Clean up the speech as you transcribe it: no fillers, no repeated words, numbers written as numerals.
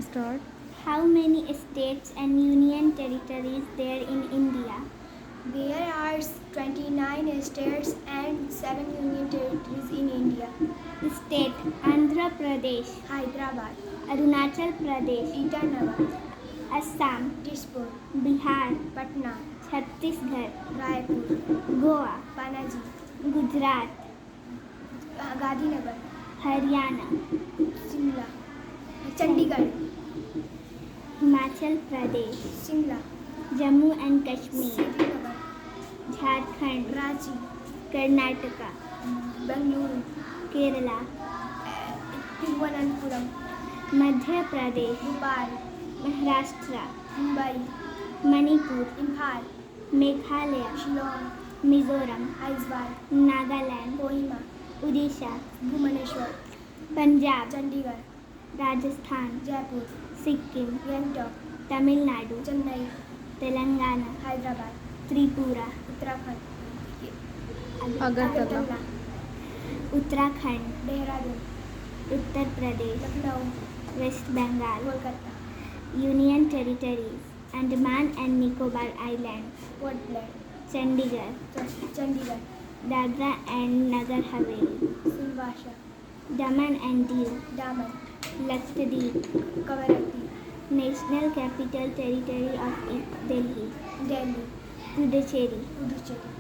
Start. How many states and union territories there in India? There are 29 states and 7 union territories in India. State: Andhra Pradesh, Hyderabad, Arunachal Pradesh, Itanagar, Assam, Dispur, Bihar, Patna, Chhattisgarh, Raipur, Goa, Panaji, Gujarat, Gandhinagar, Haryana, Shimla, Chandigarh, Himachal Pradesh, Shimla, Jammu and Kashmir, Srinagar, Jharkhand, Ranchi, Karnataka, Bengaluru, Kerala, Thiruvananthapuram, Madhya Pradesh, Bhopal, Maharashtra, Mumbai, Manipur, Imphal, Meghalaya, Shillong, Mizoram, Aizawl, Nagaland, Kohima, Odisha, Bhubaneswar, Punjab, Chandigarh, Rajasthan, Jaipur, Sikkim, Gangtok, Tamil Nadu, Chennai, Telangana, Hyderabad, Tripura, Uttarakhand, Agartala. Uttarakhand, Dehradun, Uttar Pradesh, Lucknow, West Bengal, Kolkata, Union Territories, Andaman and Nicobar Islands, Port Blair, Chandigarh, Chandigarh, Dadra and Nagar Haveli, Silvassa, Daman and Diu, Daman, Lakshadweep, Kavaratti, National Capital Territory of Delhi, Delhi, Puducherry, Puducherry,